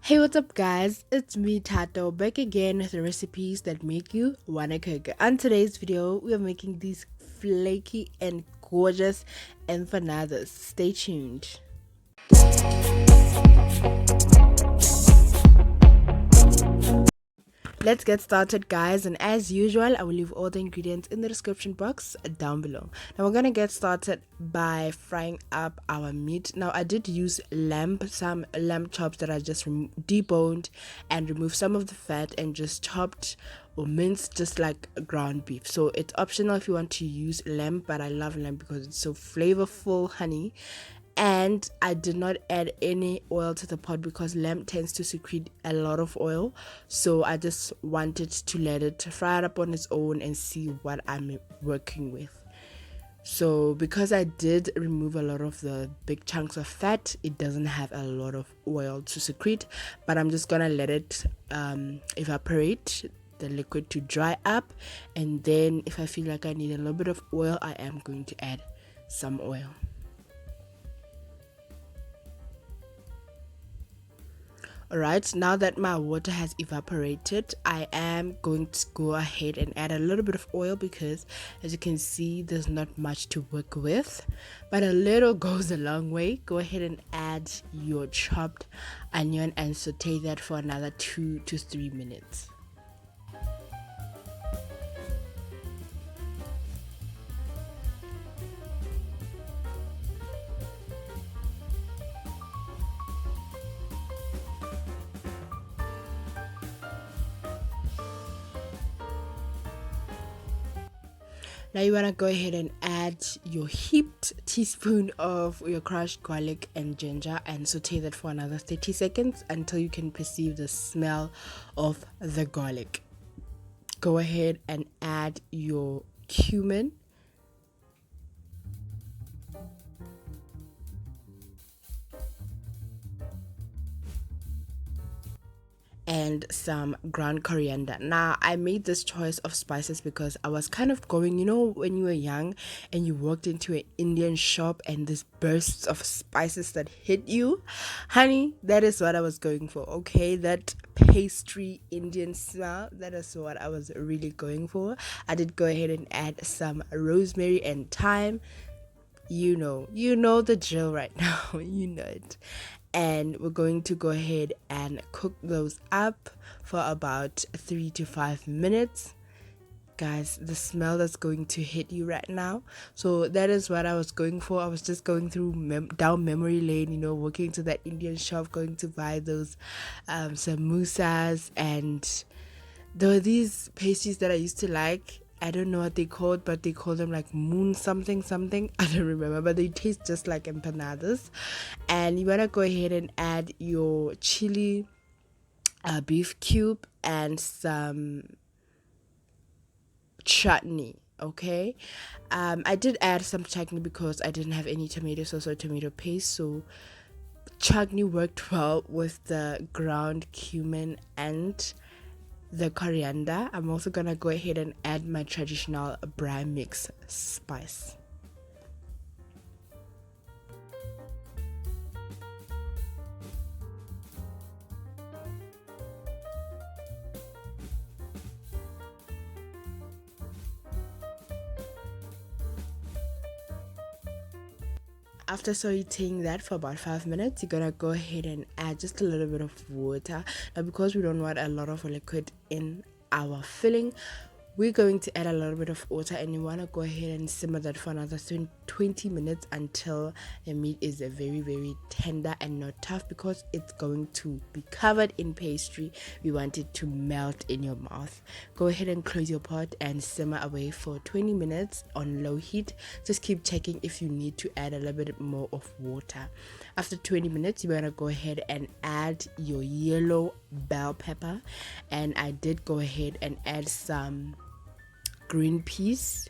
Hey, what's up, guys? It's me, Tato, back again with the recipes that make you wanna cook. On today's video, we are making these flaky and gorgeous empanadas. Stay tuned. Let's get started, guys, and as usual I will leave all the ingredients in the description box down below. Now we're gonna get started by frying up our meat. Now I did use some lamb chops that I just deboned and removed some of the fat and just chopped or minced just like ground beef. So it's optional if you want to use lamb, but I love lamb because it's so flavorful, honey. And I did not add any oil to the pot because lamb tends to secrete a lot of oil, so I just wanted to let it fry it up on its own and see what I'm working with. So because I did remove a lot of the big chunks of fat, it doesn't have a lot of oil to secrete, but I'm just gonna let it evaporate the liquid to dry up, and then if I feel like I need a little bit of oil, I am going to add some oil. Alright, now that my water has evaporated, I am going to go ahead and add a little bit of oil because as you can see there's not much to work with, but a little goes a long way. Go ahead and add your chopped onion and saute that for another 2 to 3 minutes. Now you want to go ahead and add your heaped teaspoon of your crushed garlic and ginger and saute that for another 30 seconds until you can perceive the smell of the garlic. Go ahead and add your cumin and some ground coriander. Now, I made this choice of spices because I was kind of going, when you were young and you walked into an Indian shop and this bursts of spices that hit you. Honey, that is what I was going for, okay? That pastry Indian smell, that is what I was really going for. I did go ahead and add some rosemary and thyme. You know the drill right now. You know it. And we're going to go ahead and cook those up for about 3 to 5 minutes. Guys, the smell that's going to hit you right now. So that is what I was going for. I was just going through down memory lane, walking to that Indian shop, going to buy those samosas, and there were these pastries that I used to like. I don't know what they called, but they call them like moon something something. I don't remember, but they taste just like empanadas. And you wanna go ahead and add your chili, beef cube, and some chutney. Okay, I did add some chutney because I didn't have any tomato sauce or tomato paste, so chutney worked well with the ground cumin and the coriander. I'm also gonna go ahead and add my traditional braai mix spice. After sauteing that for about 5 minutes, you're gonna go ahead and add just a little bit of water. Now, because we don't want a lot of liquid in our filling, we're going to add a little bit of water, and you want to go ahead and simmer that for another 20 minutes until the meat is very, very tender and not tough, because it's going to be covered in pastry. We want it to melt in your mouth. Go ahead and close your pot and simmer away for 20 minutes on low heat. Just keep checking if you need to add a little bit more of water. After 20 minutes, you want to go ahead and add your yellow bell pepper, and I did go ahead and add some green peas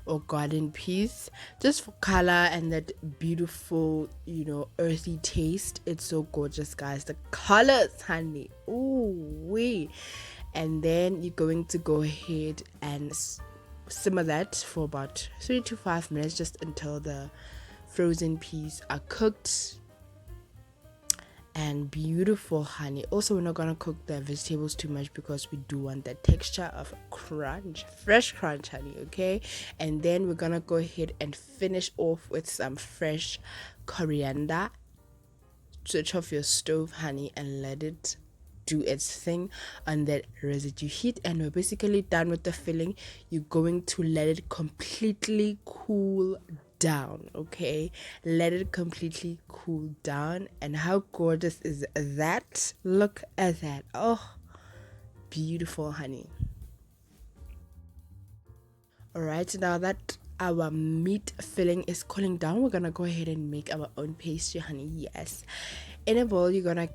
or garden peas just for color and that beautiful earthy taste. It's so gorgeous, guys. The colors, honey, ooh wee. And then you're going to go ahead and simmer that for about 3 to 5 minutes, just until the frozen peas are cooked. and beautiful, honey. Also, we're not gonna cook the vegetables too much because we do want the texture of crunch, fresh crunch, honey. Okay, and then we're gonna go ahead and finish off with some fresh coriander. Switch off your stove, honey, and let it do its thing on that residue heat, and we're basically done with the filling. You're going to let it completely cool down. Okay, let it completely cool down. And how gorgeous is that? Look at that. Oh, beautiful, honey. All right, now that our meat filling is cooling down, we're gonna go ahead and make our own pastry, honey. Yes, in a bowl, you're gonna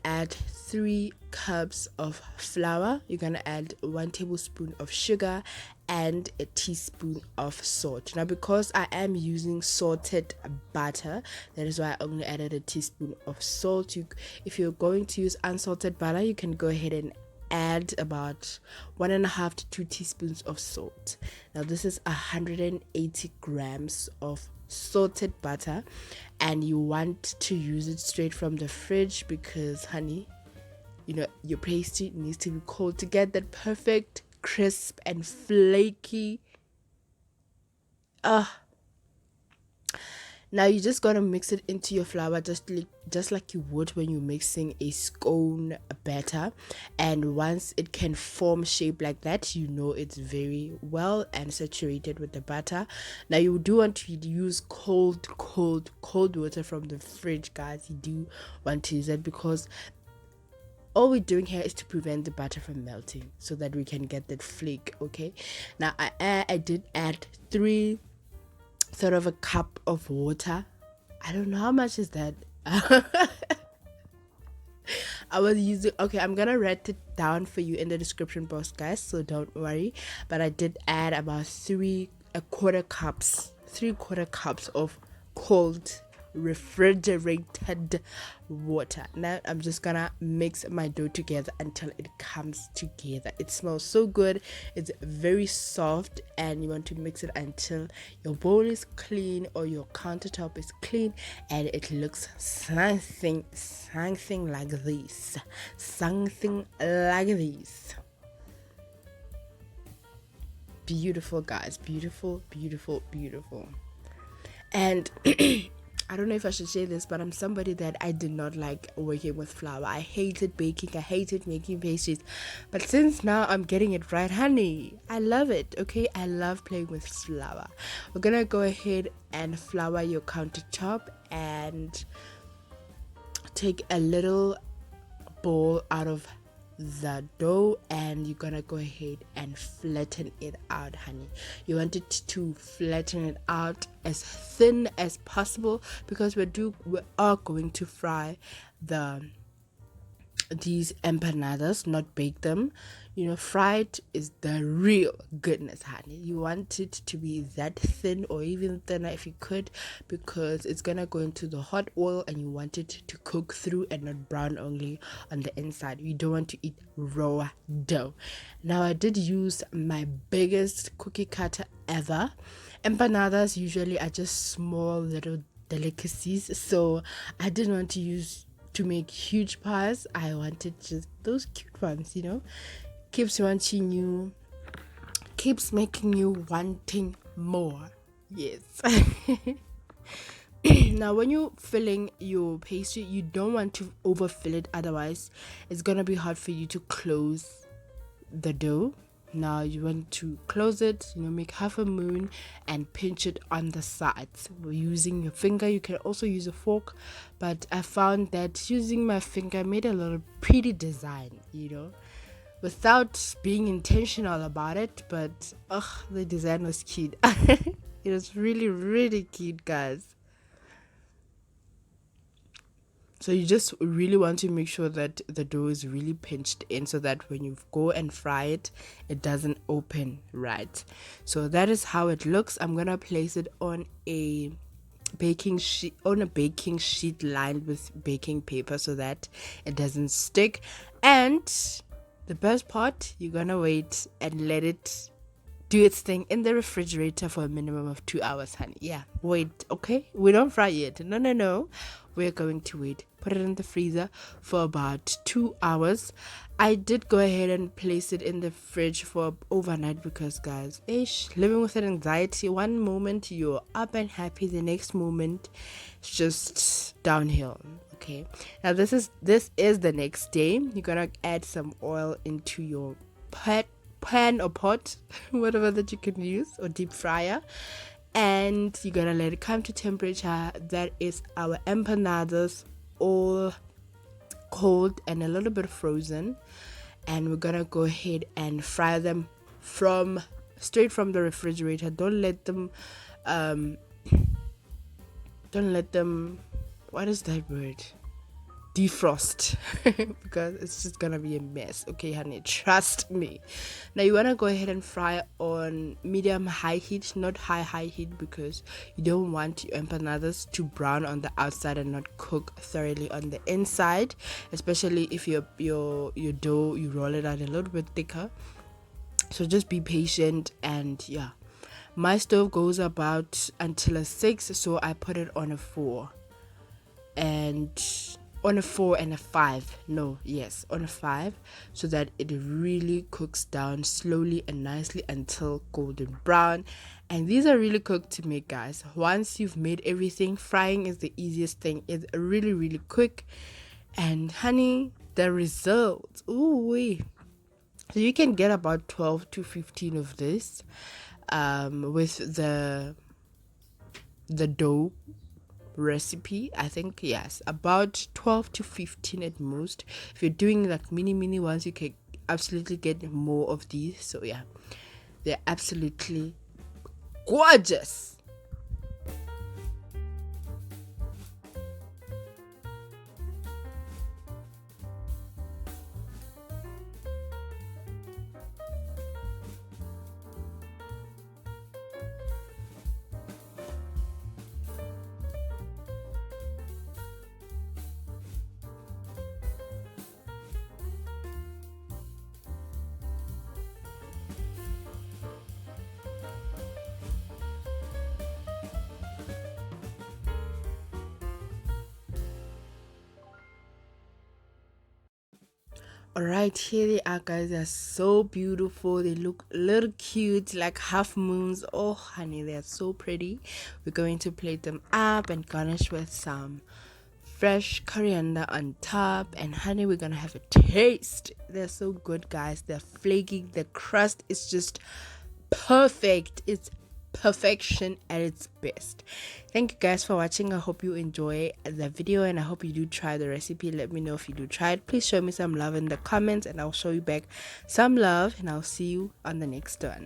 add 3 cups of flour. You're gonna add 1 tablespoon of sugar and a teaspoon of salt. Now, because I am using salted butter, that is why I only added a teaspoon of salt. If you're going to use unsalted butter, you can go ahead and add about 1.5 to 2 teaspoons of salt. Now, this is 180 grams of salted butter, and you want to use it straight from the fridge because, honey, your pastry needs to be cold to get that perfect crisp and flaky. Now you just gotta mix it into your flour just like you would when you're mixing a scone batter. And once it can form shape like that, it's very well and saturated with the butter. Now you do want to use cold water from the fridge, guys. You do want to use it because all we're doing here is to prevent the butter from melting so that we can get that flake. Okay, now I did add 3/4 cup of water. I don't know how much is that. I was using, okay, I'm gonna write it down for you in the description box, guys, so don't worry. But I did add about 3/4 cups of cold refrigerated water. Now I'm just gonna mix my dough together until it comes together. It smells so good, it's very soft, and you want to mix it until your bowl is clean or your countertop is clean and it looks something like this. Beautiful, guys. Beautiful. And I don't know if I should say this, but I'm somebody that I did not like working with flour. I hated baking. I hated making pastries. But since now I'm getting it right, honey, I love it. Okay, I love playing with flour. We're gonna go ahead and flour your countertop and take a little bowl out of the dough, and you're gonna go ahead and flatten it out, honey. You want it to flatten it out as thin as possible because we are going to fry these empanadas, not bake them. Fried is the real goodness, honey. You want it to be that thin or even thinner if you could, because it's gonna go into the hot oil and you want it to cook through and not brown only on the inside. You don't want to eat raw dough. Now, I did use my biggest cookie cutter ever. Empanadas usually are just small little delicacies, so I didn't want to make huge pies. I wanted just those cute ones, keeps making you wanting more. Yes. Now, when you're filling your pastry, you don't want to overfill it, otherwise it's gonna be hard for you to close the dough. Now you want to close it, make half a moon and pinch it on the sides using your finger. You can also use a fork, but I found that using my finger made a little pretty design, without being intentional about it. But the design was cute. It was really, really cute, guys. So you just really want to make sure that the dough is really pinched in so that when you go and fry it, it doesn't open, right? So that is how it looks. I'm gonna place it on a baking sheet lined with baking paper so that it doesn't stick. And the best part, you're gonna wait and let it do its thing in the refrigerator for a minimum of 2 hours, honey. Yeah, wait, okay? We don't fry it. No. we're going to wait. Put it in the freezer for about 2 hours. I did go ahead and place it in the fridge for overnight because, guys, living with an anxiety, one moment you're up and happy, the next moment it's just downhill. Okay, now this is the next day. You're gonna add some oil into your pan or pot, whatever that you can use, or deep fryer, and you're gonna let it come to temperature. That is our empanadas, all cold and a little bit frozen, and we're gonna go ahead and fry them from straight from the refrigerator. Don't let them what is that word, defrost, because it's just gonna be a mess. Okay, honey, trust me. Now you wanna go ahead and fry on medium high heat, not high heat, because you don't want your empanadas to brown on the outside and not cook thoroughly on the inside, especially if your dough, you roll it out a little bit thicker. So just be patient. And yeah, my stove goes about until a 6, so I put it on a 4, and on a 4 and a 5, no, yes, on a 5, so that it really cooks down slowly and nicely until golden brown. And these are really cooked to make, guys. Once you've made everything, frying is the easiest thing. It's really, really quick. And honey, the results, ooh wee. So you can get about 12 to 15 of this, with the dough recipe. I think, yes, about 12 to 15 at most. If you're doing like mini ones, you can absolutely get more of these. So yeah, they're absolutely gorgeous. All right, here they are, guys. They're so beautiful. They look a little cute, like half moons. Oh, honey, they're so pretty. We're going to plate them up and garnish with some fresh coriander on top. And honey, we're gonna have a taste. They're so good, guys. They're flaky. The crust is just perfect. It's perfection at its best. Thank you guys for watching. I hope you enjoy the video, and I hope you do try the recipe. Let me know if you do try it. Please show me some love in the comments, and I'll show you back some love, and I'll see you on the next one.